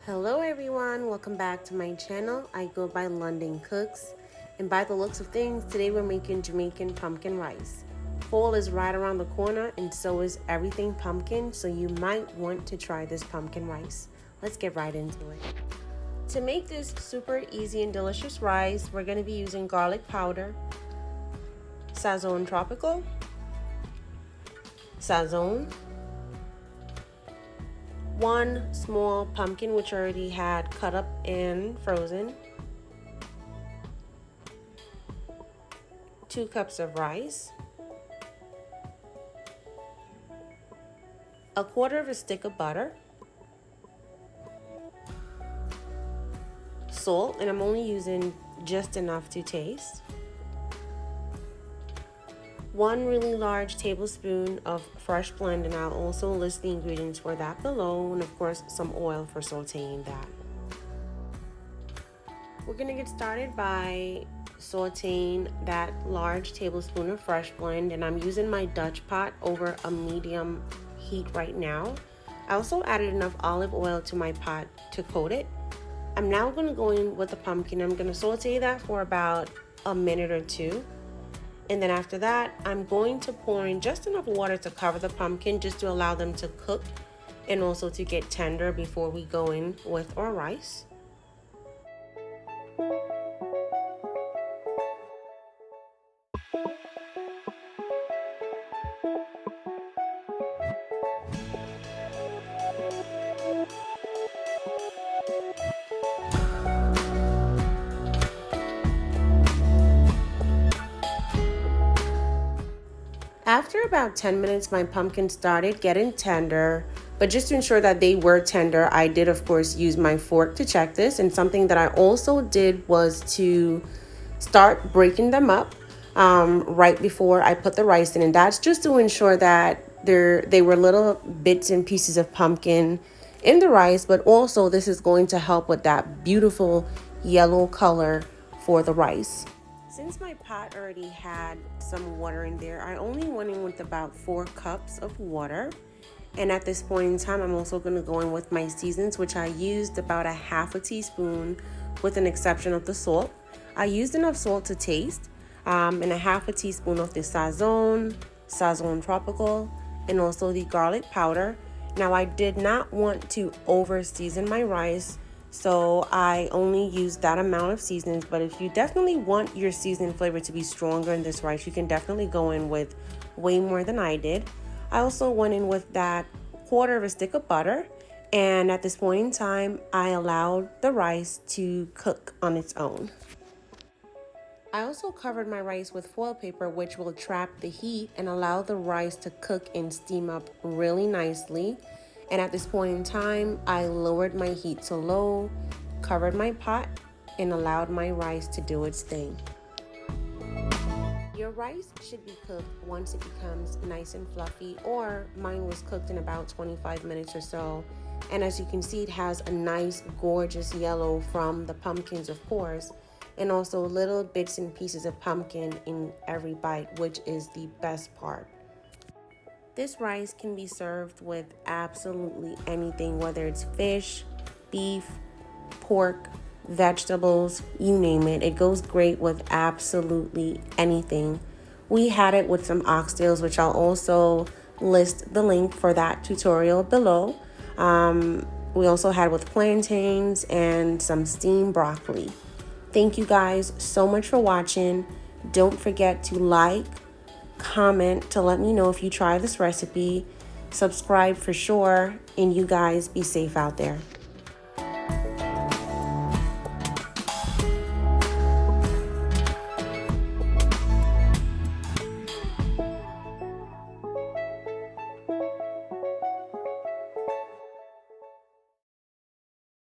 Hello everyone, welcome back to my channel. I go by Londoncookss, and by the looks of things, today we're making Jamaican pumpkin rice. Fall is right around the corner and so is everything pumpkin, so you might want to try this pumpkin rice. Let's get right into it. To make this super easy and delicious rice, we're going to be using garlic powder, Sazon Tropical, Sazon, one small pumpkin which I already had cut up and frozen, 2 cups of rice, 1/4 of a stick of butter, salt, and I'm only using just enough to taste, 1 really large tablespoon of fresh blend, and I'll also list the ingredients for that below, and of course some oil for sauteing that. We're gonna get started by sauteing that large tablespoon of fresh blend, and I'm using my Dutch pot over a medium heat right now. I also added enough olive oil to my pot to coat it. I'm now gonna go in with the pumpkin. I'm gonna saute that for about a minute or two. And then after that, I'm going to pour in just enough water to cover the pumpkin just to allow them to cook and also to get tender before we go in with our rice. After about 10 minutes, my pumpkin started getting tender, but just to ensure that they were tender, I did of course use my fork to check this. And something that I also did was to start breaking them up right before I put the rice in, and that's just to ensure that they were little bits and pieces of pumpkin in the rice, but also this is going to help with that beautiful yellow color for the rice. Since my pot already had some water in there, I only went in with about 4 cups of water. And at this point in time, I'm also going to go in with my seasons, which I used about 1/2 teaspoon with an exception of the salt. I used enough salt to taste, and 1/2 teaspoon of the Sazon Tropical, and also the garlic powder. Now, I did not want to over season my rice, so I only used that amount of seasonings. But if you definitely want your seasoning flavor to be stronger in this rice, you can definitely go in with way more than I did. I also went in with that 1/4 of a stick of butter, and at this point in time, I allowed the rice to cook on its own. I also covered my rice with foil paper, which will trap the heat and allow the rice to cook and steam up really nicely. And at this point in time, I lowered my heat to low, covered my pot, and allowed my rice to do its thing. Your rice should be cooked once it becomes nice and fluffy, or mine was cooked in about 25 minutes or so. And as you can see, it has a nice, gorgeous yellow from the pumpkins, of course, and also little bits and pieces of pumpkin in every bite, which is the best part. This rice can be served with absolutely anything, whether it's fish, beef, pork, vegetables, you name it. It goes great with absolutely anything. We had it with some oxtails, which I'll also list the link for that tutorial below. We also had with plantains and some steamed broccoli. Thank you guys so much for watching. Don't forget to like, comment to let me know if you try this recipe, subscribe for sure, and you guys be safe out there.